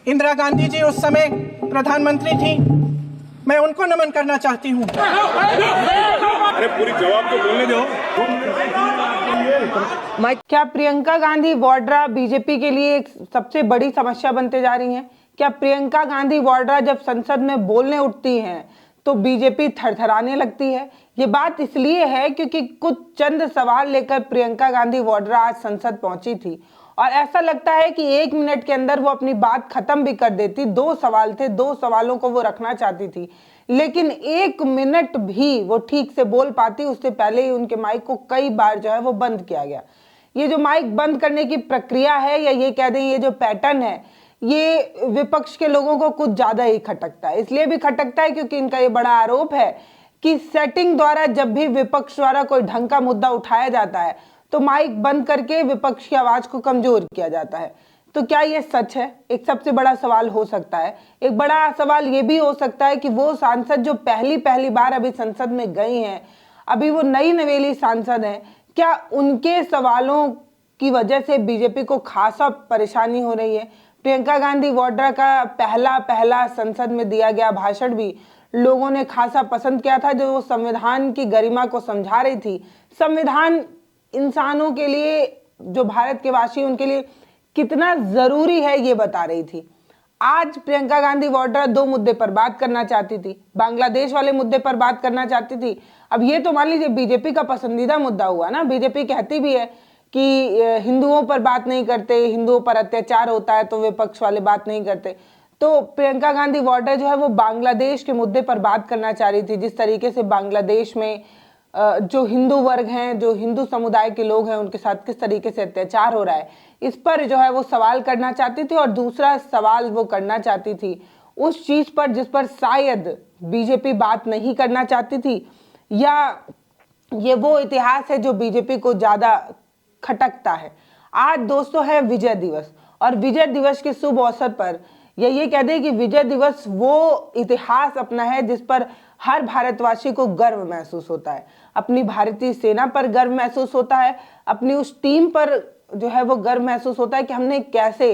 इंदिरा गांधी जी उस समय प्रधानमंत्री थी, मैं उनको नमन करना चाहती हूँ। अरे पूरी जवाब तो बोलने दो। क्या प्रियंका गांधी वाड्रा बीजेपी के लिए एक सबसे बड़ी समस्या बनते जा रही हैं? क्या प्रियंका गांधी वाड्रा जब संसद में बोलने उठती हैं तो बीजेपी थरथराने लगती है? ये बात इसलिए है क्योंकि कुछ चंद सवाल लेकर प्रियंका गांधी वाड्रा आज संसद पहुंची थी और ऐसा लगता है कि 1 मिनट के अंदर वो अपनी बात खत्म भी कर देती। 2 सवाल थे, 2 सवालों को वो रखना चाहती थी, लेकिन 1 मिनट भी वो ठीक से बोल पाती उससे पहले ही उनके माइक को कई बार जो है वो बंद किया गया। ये जो माइक बंद करने की प्रक्रिया है, या ये कह दें ये जो पैटर्न है, ये विपक्ष के लोगों को कुछ ज्यादा ही खटकता है। इसलिए भी खटकता है क्योंकि इनका ये बड़ा आरोप है कि सेटिंग द्वारा जब भी विपक्ष द्वारा कोई ढंग का मुद्दा उठाया जाता है तो माइक बंद करके विपक्ष की आवाज को कमजोर किया जाता है। तो क्या ये सच है? एक सबसे बड़ा सवाल हो सकता है। एक बड़ा सवाल ये भी हो सकता है कि वो सांसद जो पहली बार अभी संसद में गई हैं, अभी वो नई नवेली सांसद हैं, क्या उनके सवालों की वजह से बीजेपी को खासा परेशानी हो रही है? प्रियंका गांधी वाड्रा का पहला संसद में दिया गया भाषण भी लोगों ने खासा पसंद किया था, जो वो संविधान की गरिमा को समझा रही थी। संविधान इंसानों के लिए, जो भारत के वासी उनके लिए कितना जरूरी है, ये बता रही थी। आज प्रियंका गांधी वाड्रा 2 मुद्दे पर बात करना चाहती थी। बांग्लादेश वाले मुद्दे पर बात करना चाहती थी। अब ये तो मान लीजिए बीजेपी का पसंदीदा मुद्दा हुआ ना। बीजेपी कहती भी है कि हिंदुओं पर बात नहीं करते, हिंदुओं पर अत्याचार होता है तो विपक्ष वाले बात नहीं करते। तो प्रियंका गांधी वाड्रा जो है वो बांग्लादेश के मुद्दे पर बात करना चाह रही थी। जिस तरीके से बांग्लादेश में जो हिंदू वर्ग हैं, जो हिंदू समुदाय के लोग हैं, उनके साथ किस तरीके से अत्याचार हो रहा है, इस पर जो है वो सवाल करना चाहती थी। और दूसरा सवाल वो करना चाहती थी उस चीज पर जिस पर शायद बीजेपी बात नहीं करना चाहती थी, या ये वो इतिहास है जो बीजेपी को ज्यादा खटकता है। आज दोस्तों है विजय दिवस, और विजय दिवस के शुभ अवसर पर ये कह दें कि विजय दिवस वो इतिहास अपना है जिस पर हर भारतवासी को गर्व महसूस होता है। अपनी भारतीय सेना पर गर्व महसूस होता है, अपनी उस टीम पर जो है वो गर्व महसूस होता है कि हमने कैसे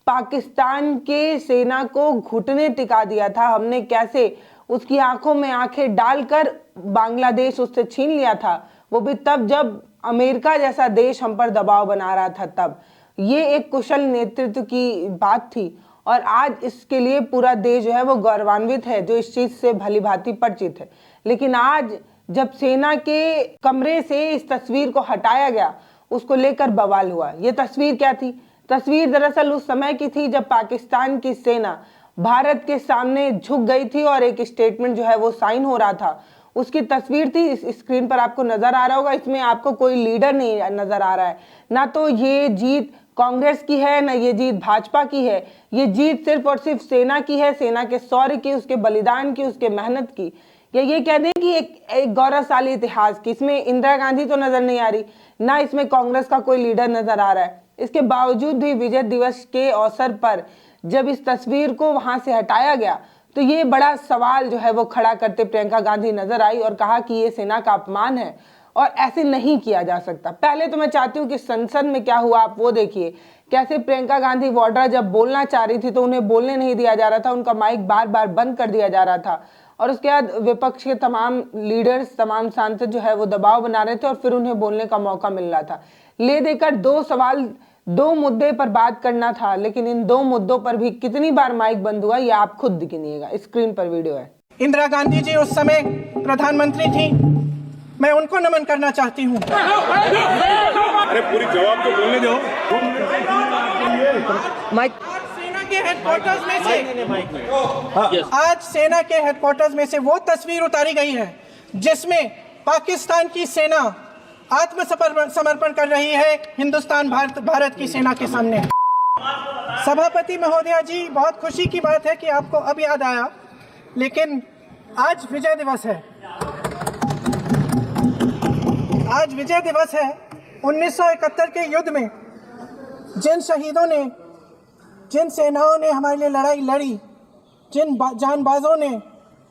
पाकिस्तान के सेना को घुटने टिका दिया था, हमने कैसे उसकी आंखों में आंखें डालकर बांग्लादेश उससे छीन लिया था, वो भी तब जब अमेरिका जैसा देश हम पर दबाव बना रहा था। तब ये एक कुशल नेतृत्व की बात थी और आज इसके लिए पूरा देश जो है वो गौरवान्वित है, जो इस चीज से भली भांति परिचित है। लेकिन आज जब सेना के कमरे से इस तस्वीर को हटाया गया, उसको लेकर बवाल हुआ। ये तस्वीर क्या थी? तस्वीर दरअसल उस समय की थी जब पाकिस्तान की सेना भारत के सामने झुक गई थी और एक स्टेटमेंट जो है वो साइन हो रहा था। उसकी तस्वीर थी, इस स्क्रीन पर आपको नजर आ रहा होगा। इसमें आपको कोई लीडर नहीं नजर आ रहा है, ना तो ये जीत कांग्रेस की है, ना ये जीत भाजपा की है। ये जीत सिर्फ और सिर्फ सेना की है, सेना के शौर्य की, उसके बलिदान की, उसके मेहनत की, या ये कह दें कि एक गौरवशाली इतिहास की। इसमें इंदिरा गांधी तो नजर नहीं आ रही, ना इसमें कांग्रेस का कोई लीडर नजर आ रहा है। इसके बावजूद भी विजय दिवस के अवसर पर जब इस तस्वीर को वहां से हटाया गया तो ये बड़ा सवाल जो है वो खड़ा करते प्रियंका गांधी नजर आई और कहा कि ये सेना का अपमान है और ऐसे नहीं किया जा सकता। पहले तो मैं चाहती हूँ कि संसद में क्या हुआ आप वो देखिए। कैसे प्रियंका गांधी वाड्रा जब बोलना चाह रही थी तो उन्हें बोलने नहीं दिया जा रहा था, उनका माइक बार बार बंद कर दिया जा रहा था। और उसके बाद विपक्ष के तमाम लीडर्स, तमाम सांसद जो है वो दबाव बना रहे थे और फिर उन्हें बोलने का मौका मिल रहा था। ले देकर 2 सवाल, 2 मुद्दे पर बात करना था, लेकिन इन 2 मुद्दों पर भी कितनी बार माइक बंद हुआ ये आप खुद गिनिएगा। स्क्रीन पर वीडियो है। इंदिरा गांधी जी उस समय प्रधानमंत्री थी, मैं उनको नमन करना चाहती हूँ। अरे पूरी जवाब तो बोलने दो। सेना के हेडक्वार्टर्स में से आज सेना के हेडक्वार्टर्स में से वो तस्वीर उतारी गई है जिसमें पाकिस्तान की सेना आत्मसमर्पण कर रही है हिंदुस्तान भारत की सेना के सामने। सभापति महोदया जी, बहुत खुशी की बात है कि आपको अब याद आया, लेकिन आज विजय दिवस है। आज विजय दिवस है। 1971 के युद्ध में जिन शहीदों ने, जिन सेनाओं ने हमारे लिए लड़ाई लड़ी, जिन जानबाजों ने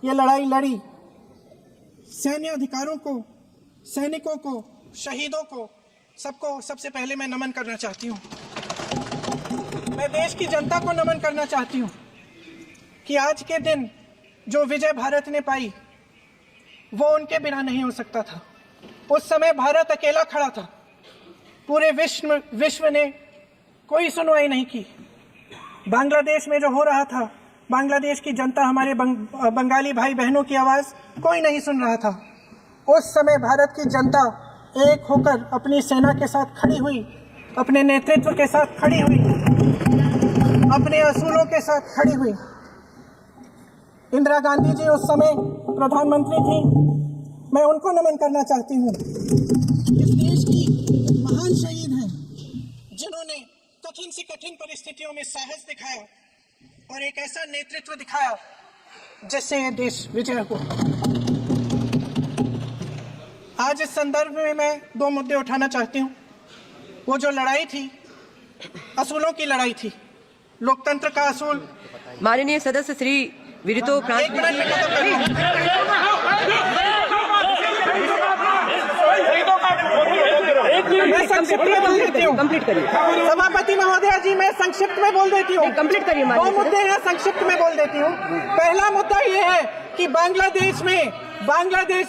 ये लड़ाई लड़ी, सैन्य अधिकारों को, सैनिकों को, शहीदों को, सबको सबसे पहले मैं नमन करना चाहती हूँ। मैं देश की जनता को नमन करना चाहती हूँ कि आज के दिन जो विजय भारत ने पाई वो उनके बिना नहीं हो सकता था। उस समय भारत अकेला खड़ा था, पूरे विश्व ने कोई सुनवाई नहीं की। बांग्लादेश में जो हो रहा था, बांग्लादेश की जनता, हमारे बंगाली भाई बहनों की आवाज़ कोई नहीं सुन रहा था। उस समय भारत की जनता एक होकर अपनी सेना के साथ खड़ी हुई, अपने नेतृत्व के साथ खड़ी हुई, अपने असूलों के साथ खड़ी हुई। इंदिरा गांधी जी उस समय प्रधानमंत्री थी, मैं उनको नमन करना चाहती हूँ। इस देश की महान शहीद हैं जिन्होंने कठिन से कठिन परिस्थितियों में साहस दिखाया और एक ऐसा नेतृत्व दिखाया जिससे ये देश विजय हुआ। आज इस संदर्भ में मैं दो मुद्दे उठाना चाहती हूँ। वो जो लड़ाई थी, असूलों की लड़ाई थी, लोकतंत्र का असूल। माननीय सदस्य श्री विरितो एक मिनट में खत्म करूंगा। मैं संक्षिप्त में बोल देती हूँ। कंप्लीट करिए सभापति महोदया जी, मैं संक्षिप्त में बोल देती हूँ। कंप्लीट करिए। दो मुद्दे हैं, संक्षिप्त में बोल देती हूँ। पहला मुद्दा ये है कि बांग्लादेश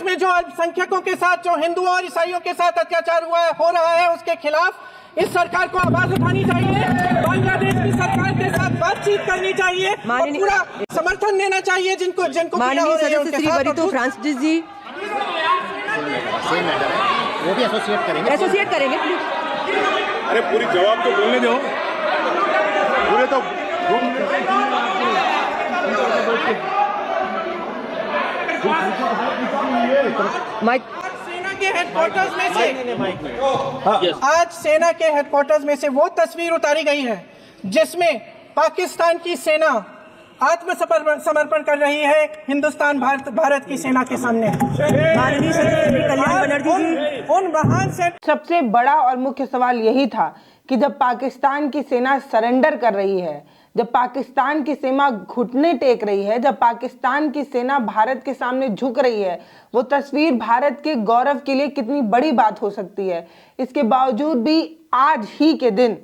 में जो अल्पसंख्यकों के साथ, जो हिंदुओं और ईसाइयों के साथ अत्याचार हो रहा है, उसके खिलाफ इस सरकार को आवाज उठानी चाहिए। बांग्लादेश की सरकार के साथ बातचीत करनी चाहिए और पूरा समर्थन देना चाहिए जिनको माननीय सदस्य श्री वरितो फ्रांसिस जी वो भी एसोसिएट करेंगे प्लीज। अरे पूरी जवाब तो बोलने दो। पूरे तो माइक। सेना के हेडक्वार्टर्स में से आज सेना के हेडक्वार्टर्स में से वो तस्वीर उतारी गई है जिसमें पाकिस्तान की सेना आत्मसमर्पण कर रही है हिंदुस्तान भारत की सेना के सामने। माननीय सदस्य कल्याण बनर्जी जी, उन महान सबसे बड़ा और मुख्य सवाल यही था कि जब पाकिस्तान की सेना सरेंडर कर रही है, जब पाकिस्तान की सेना घुटने टेक रही है, जब पाकिस्तान की सेना भारत के सामने झुक रही है, वो तस्वीर भारत के गौरव के लिए कितनी बड़ी बात हो सकती है। इसके बावजूद भी आज ही के दिन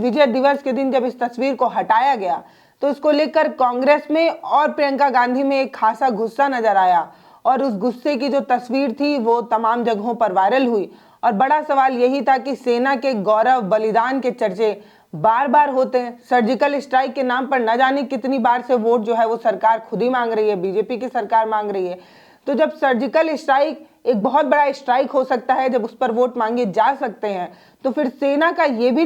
विजय दिवस के दिन जब इस तस्वीर को हटाया गया तो इसको लेकर कांग्रेस में और प्रियंका गांधी में एक खासा गुस्सा नजर आया और उस गुस्से की जो तस्वीर थी वो तमाम जगहों पर वायरल हुई। और बड़ा सवाल यही था कि सेना के गौरव बलिदान के चर्चे बार बार होते हैं। सर्जिकल स्ट्राइक के नाम पर न जाने कितनी बार से वोट जो है वो सरकार खुद ही मांग रही है, बीजेपी की सरकार मांग रही है। तो जब सर्जिकल स्ट्राइक एक बहुत बड़ा स्ट्राइक हो सकता है, जब उस पर वोट मांगे जा सकते हैं, तो फिर सेना का ये भी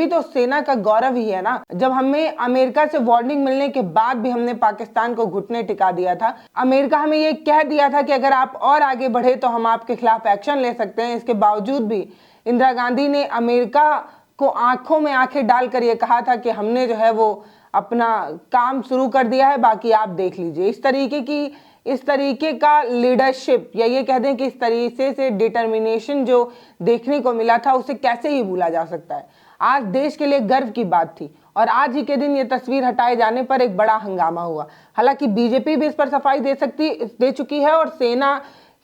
तो सेना का गौरव ही है ना। जब हमें अमेरिका से वार्निंग मिलने के बाद भी हमने पाकिस्तान को घुटने टिका दिया था। अमेरिका हमें ये कह दिया था कि अगर आप और आगे बढ़े तो हम आपके खिलाफ एक्शन ले सकते हैं। इसके बावजूद भी इंदिरा गांधी ने अमेरिका को आंखों में आंखें डालकर ये कहा था कि हमने जो है वो अपना काम शुरू कर दिया है, बाकी आप देख लीजिए। इस तरीके का लीडरशिप, या ये कह दें कि इस तरीके से डिटर्मिनेशन जो देखने को मिला था उसे कैसे ही भूला जा सकता है। आज देश के लिए गर्व की बात थी और आज ही के दिन ये तस्वीर हटाए जाने पर एक बड़ा हंगामा हुआ। हालांकि बीजेपी भी इस पर सफाई दे चुकी है और सेना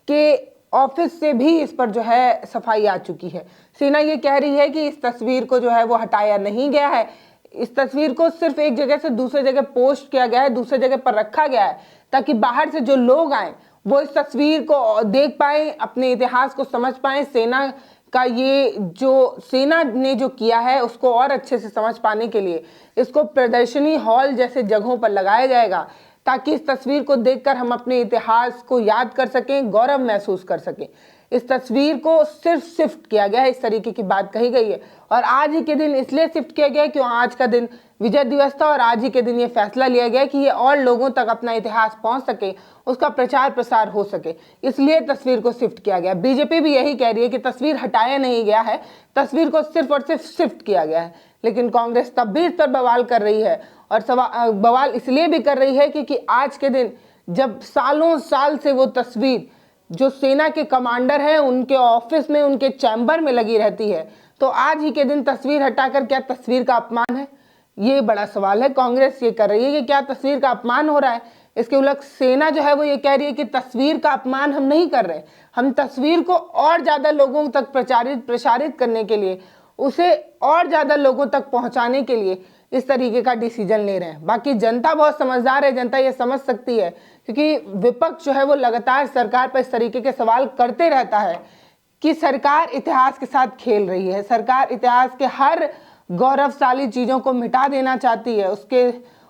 के ऑफिस से भी इस पर जो है सफाई आ चुकी है। सेना ये कह रही है कि इस तस्वीर को जो है वो हटाया नहीं गया है, इस तस्वीर को सिर्फ एक जगह से दूसरे जगह पोस्ट किया गया है, दूसरे जगह पर रखा गया है ताकि बाहर से जो लोग आए वो इस तस्वीर को देख पाए, अपने इतिहास को समझ पाए। सेना का ये जो सेना ने जो किया है उसको और अच्छे से समझ पाने के लिए इसको प्रदर्शनी हॉल जैसे जगहों पर लगाया जाएगा ताकि इस तस्वीर को देखकर हम अपने इतिहास को याद कर सकें, गौरव महसूस कर सकें। इस तस्वीर को सिर्फ शिफ्ट किया गया है, इस तरीके की बात कही गई है। और आज ही के दिन इसलिए शिफ्ट किया गया है क्यों आज का दिन विजय दिवस था और आज ही के दिन ये फैसला लिया गया कि ये और लोगों तक अपना इतिहास पहुंच सके, उसका प्रचार प्रसार हो सके, इसलिए तस्वीर को शिफ्ट किया गया। बीजेपी भी यही कह रही है कि तस्वीर हटाया नहीं गया है, तस्वीर को सिर्फ और सिर्फ शिफ्ट किया गया है। लेकिन कांग्रेस तब भी इस पर बवाल कर रही है और बवाल इसलिए भी कर रही है क्योंकि आज के दिन जब सालों साल से वो तस्वीर जो सेना के कमांडर हैं उनके ऑफिस में, उनके चैम्बर में लगी रहती है, तो आज ही के दिन तस्वीर हटाकर क्या तस्वीर का अपमान है? ये बड़ा सवाल है। कांग्रेस ये कर रही है कि क्या तस्वीर का अपमान हो रहा है। इसके उलट सेना जो है वो ये कह रही है कि तस्वीर का अपमान हम नहीं कर रहे, हम तस्वीर को और ज्यादा लोगों तक प्रसारित करने के लिए, उसे और ज़्यादा लोगों तक पहुंचाने के लिए इस तरीके का डिसीजन ले रहे हैं। बाकी जनता बहुत समझदार है, जनता ये समझ सकती है, क्योंकि विपक्ष जो है वो लगातार सरकार पर इस तरीके के सवाल करते रहता है कि सरकार इतिहास के साथ खेल रही है, सरकार इतिहास के हर गौरवशाली चीज़ों को मिटा देना चाहती है,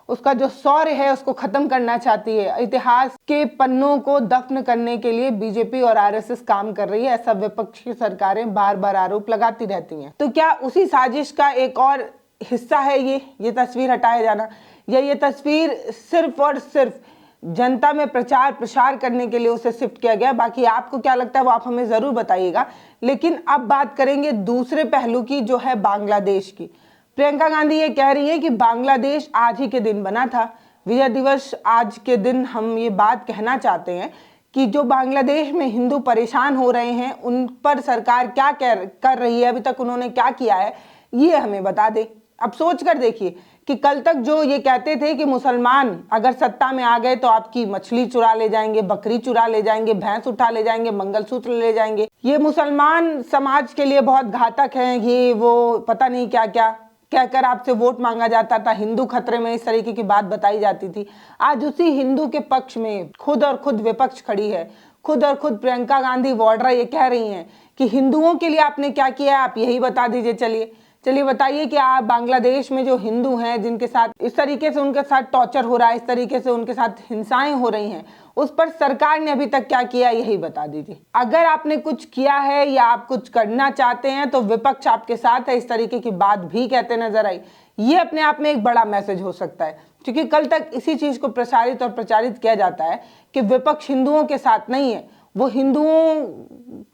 उसका जो शौर्य है उसको खत्म करना चाहती है, इतिहास के पन्नों को दफन करने के लिए बीजेपी और आरएसएस काम कर रही है। ऐसा विपक्ष की सरकारें बार बार आरोप लगाती रहती हैं। तो क्या उसी साजिश का एक और हिस्सा है ये तस्वीर हटाया जाना, या ये तस्वीर सिर्फ और सिर्फ जनता में प्रचार प्रसार करने के लिए उसे शिफ्ट किया गया? बाकी आपको क्या लगता है वो आप हमें ज़रूर बताइएगा। लेकिन अब बात करेंगे दूसरे पहलू की, जो है बांग्लादेश की। प्रियंका गांधी ये कह रही है कि बांग्लादेश आज ही के दिन बना था, विजय दिवस आज के दिन हम ये बात कहना चाहते हैं कि जो बांग्लादेश में हिंदू परेशान हो रहे हैं उन पर सरकार क्या कर रही है, अभी तक उन्होंने क्या किया है, ये हमें बता दे। अब सोच कर देखिए कि कल तक जो ये कहते थे कि मुसलमान अगर सत्ता में आ गए तो आपकी मछली चुरा ले जाएंगे, बकरी चुरा ले जाएंगे, भैंस उठा ले जाएंगे, मंगलसूत्र ले जाएंगे, ये मुसलमान समाज के लिए बहुत घातक हैं, ये वो पता नहीं क्या क्या कहकर आपसे वोट मांगा जाता था, हिंदू खतरे में, इस तरीके की बात बताई जाती थी। आज उसी हिंदू के पक्ष में खुद और खुद विपक्ष खड़ी है, खुद और खुद प्रियंका गांधी वाड्रा ये कह रही हैं कि हिंदुओं के लिए आपने क्या किया है, आप यही बता दीजिए। चलिए बताइए कि आप बांग्लादेश में जो हिंदू हैं, जिनके साथ इस तरीके से उनके साथ टॉर्चर हो रहा है, इस तरीके से उनके साथ हिंसाएं हो रही हैं, उस पर सरकार ने अभी तक क्या किया, यही बता दीजिए। अगर आपने कुछ किया है या आप कुछ करना चाहते हैं तो विपक्ष आपके साथ है, इस तरीके की बात भी कहते नजर आई। ये अपने आप में एक बड़ा मैसेज हो सकता है, क्योंकि कल तक इसी चीज को प्रसारित और प्रचारित किया जाता है कि विपक्ष हिंदुओं के साथ नहीं है, वो हिंदुओं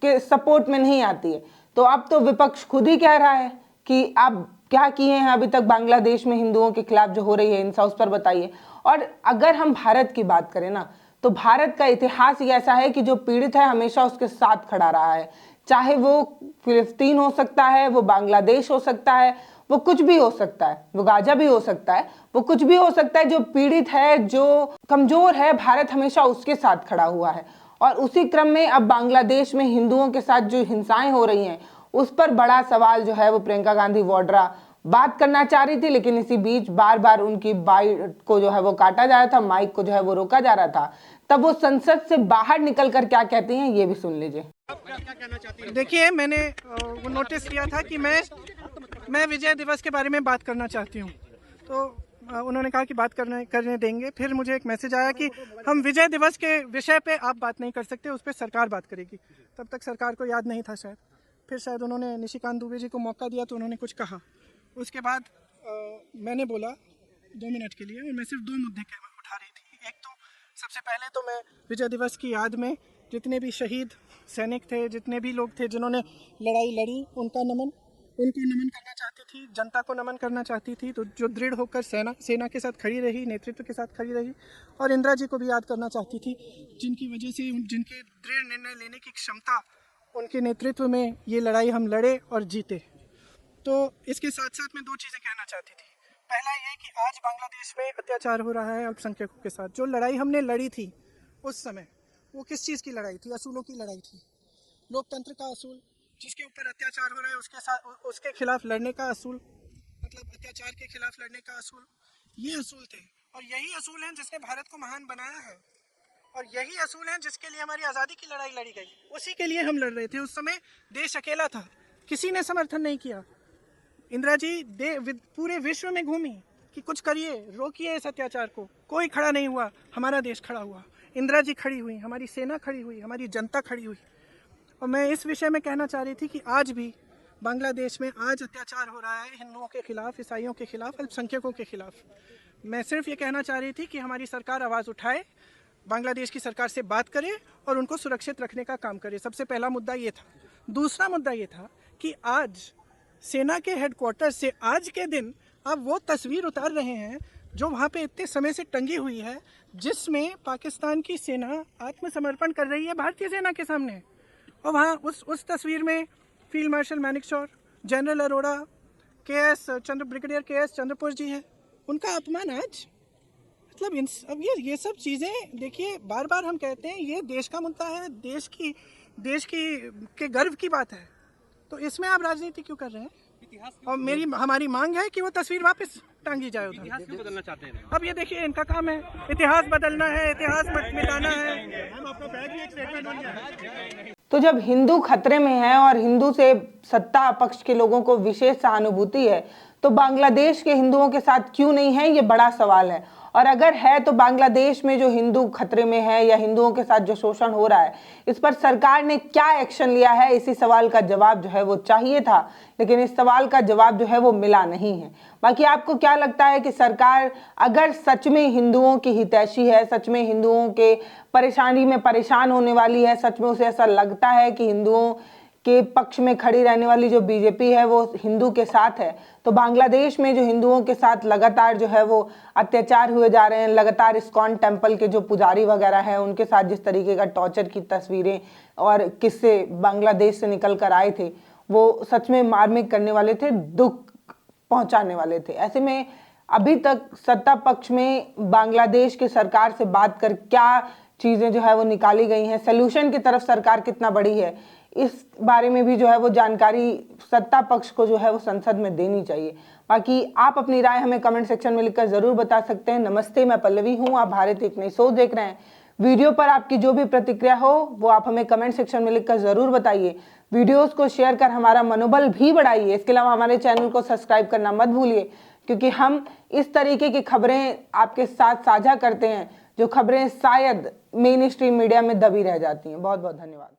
के सपोर्ट में नहीं आती है। तो अब तो विपक्ष खुद ही कह रहा है कि आप क्या किए हैं अभी तक बांग्लादेश में हिंदुओं के खिलाफ जो हो रही है हिंसा, उस पर बताइए। और अगर हम भारत की बात करें ना, तो भारत का इतिहास ही ऐसा है कि जो पीड़ित है हमेशा उसके साथ खड़ा रहा है, चाहे वो फिलिस्तीन हो सकता है, वो बांग्लादेश हो सकता है, वो कुछ भी हो सकता है, वो गाजा भी हो सकता है, वो कुछ भी हो सकता है। जो पीड़ित है, जो कमजोर है, भारत हमेशा उसके साथ खड़ा हुआ है। और उसी क्रम में अब बांग्लादेश में हिंदुओं के साथ जो हिंसाएं हो रही हैं उस पर बड़ा सवाल जो है वो प्रियंका गांधी वाड्रा बात करना चाह रही थी, लेकिन इसी बीच बार बार उनकी बाइट को जो है वो काटा जा रहा था, माइक को जो है वो रोका जा रहा था। तब वो संसद से बाहर निकलकर क्या कहती हैं ये भी सुन लीजिए। देखिए, मैंने वो नोटिस किया था कि मैं विजय दिवस के बारे में बात करना चाहती हूँ, तो उन्होंने कहा कि बात करने देंगे। फिर मुझे एक मैसेज आया कि हम विजय दिवस के विषय पे आप बात नहीं कर सकते, उस पर सरकार बात करेगी। तब तक सरकार को याद नहीं था शायद। फिर शायद उन्होंने निशिकांत दुबे जी को मौका दिया तो उन्होंने कुछ कहा। उसके बाद मैंने बोला 2 मिनट के लिए, और मैं सिर्फ 2 मुद्दे उठा रही थी। एक तो सबसे पहले तो मैं विजय दिवस की याद में जितने भी शहीद सैनिक थे, जितने भी लोग थे जिन्होंने लड़ाई लड़ी, उनको नमन करना चाहती थी, जनता को नमन करना चाहती थी, तो जो दृढ़ होकर सेना के साथ खड़ी रही, नेतृत्व के साथ खड़ी रही। और इंदिरा जी को भी याद करना चाहती थी, जिनकी वजह से, जिनके दृढ़ निर्णय लेने की क्षमता, उनके नेतृत्व में ये लड़ाई हम लड़े और जीते। तो इसके साथ साथ मैं 2 चीज़ें कहना चाहती थी। पहला ये कि आज बांग्लादेश में अत्याचार हो रहा है अल्पसंख्यकों के साथ। जो लड़ाई हमने लड़ी थी उस समय, वो किस चीज़ की लड़ाई थी? असूलों की लड़ाई थी। लोकतंत्र का असूल, जिसके ऊपर अत्याचार हो रहा है उसके साथ, उसके खिलाफ लड़ने का असूल, मतलब अत्याचार के खिलाफ लड़ने का असूल, ये असूल थे। और यही असूल हैं जिसने भारत को महान बनाया है, और यही असूल हैं जिसके लिए हमारी आज़ादी की लड़ाई लड़ी गई। उसी के लिए हम लड़ रहे थे। उस समय देश अकेला था, किसी ने समर्थन नहीं किया। इंदिरा जी पूरे विश्व में घूमी कि कुछ करिए, रोकिए इस अत्याचार को, कोई खड़ा नहीं हुआ। हमारा देश खड़ा हुआ, इंदिरा जी खड़ी हुई, हमारी सेना खड़ी हुई, हमारी जनता खड़ी हुई। और मैं इस विषय में कहना चाह रही थी कि आज भी बांग्लादेश में आज अत्याचार हो रहा है हिंदुओं के खिलाफ, ईसाइयों के खिलाफ, अल्पसंख्यकों के खिलाफ। मैं सिर्फ ये कहना चाह रही थी कि हमारी सरकार आवाज़ उठाए, बांग्लादेश की सरकार से बात करे और उनको सुरक्षित रखने का काम करे। सबसे पहला मुद्दा ये था। दूसरा मुद्दा ये था कि आज सेना के हेडक्वार्टर से आज के दिन आप वो तस्वीर उतार रहे हैं जो वहाँ पे इतने समय से टंगी हुई है, जिसमें पाकिस्तान की सेना आत्मसमर्पण कर रही है भारतीय सेना के सामने। और वहाँ उस तस्वीर में field marshal Manekshaw, general Arora, brigadier K S. Chandrapur ji हैं। उनका अपमान आज, मतलब अब ये सब चीज़ें देखिए, बार बार हम कहते हैं ये देश का मुद्दा है, देश की के गर्व की बात है, तो इसमें आप राजनीति क्यों कर रहे हैं? और हमारी मांग है कि वो तस्वीर वापस टांगी जाए उधर। इतिहास क्यों बदलना चाहते हैं? अब ये देखिए इनका काम है, इतिहास बदलना है, इतिहास मिटाना है। तो जब हिंदू खतरे में है और हिंदू से सत्ता पक्ष के लोगों को विशेष सहानुभूति है, तो बांग्लादेश के हिंदुओं के साथ क्यों नहीं है, ये बड़ा सवाल है। और अगर है तो बांग्लादेश में जो हिंदू खतरे में है या हिंदुओं के साथ जो शोषण हो रहा है, इस पर सरकार ने क्या एक्शन लिया है, इसी सवाल का जवाब जो है वो चाहिए था, लेकिन इस सवाल का जवाब जो है वो मिला नहीं है। बाकी आपको क्या लगता है कि सरकार अगर सच में हिंदुओं की हितैषी है, सच में हिंदुओं के परेशानी में परेशान होने वाली है, सच में उसे ऐसा लगता है कि हिंदुओं के पक्ष में खड़ी रहने वाली जो बीजेपी है वो हिंदू के साथ है, तो बांग्लादेश में जो हिंदुओं के साथ लगातार जो है वो अत्याचार हुए जा रहे हैं, लगातार इस्कॉन टेम्पल के जो पुजारी वगैरह हैं उनके साथ जिस तरीके का टॉर्चर की तस्वीरें और किस्से बांग्लादेश से निकल कर आए थे, वो सच में मार्मिक करने वाले थे, दुख पहुंचाने वाले थे। ऐसे में अभी तक सत्ता पक्ष में बांग्लादेश की सरकार से बात कर क्या चीज़ें जो है वो निकाली गई हैं, सोल्यूशन की तरफ सरकार कितना बड़ी है, इस बारे में भी जो है वो जानकारी सत्ता पक्ष को जो है वो संसद में देनी चाहिए। बाकी आप अपनी राय हमें कमेंट सेक्शन में लिखकर जरूर बता सकते हैं। नमस्ते, मैं पल्लवी हूँ, आप भारत एक नई सोच देख रहे हैं। वीडियो पर आपकी जो भी प्रतिक्रिया हो वो आप हमें कमेंट सेक्शन में लिखकर जरूर बताइए। वीडियोस को शेयर कर हमारा मनोबल भी बढ़ाइए। इसके अलावा हमारे चैनल को सब्सक्राइब करना मत भूलिए, क्योंकि हम इस तरीके की खबरें आपके साथ साझा करते हैं जो खबरें शायद मेन स्ट्रीम मीडिया में दबी रह जाती हैं। बहुत बहुत धन्यवाद।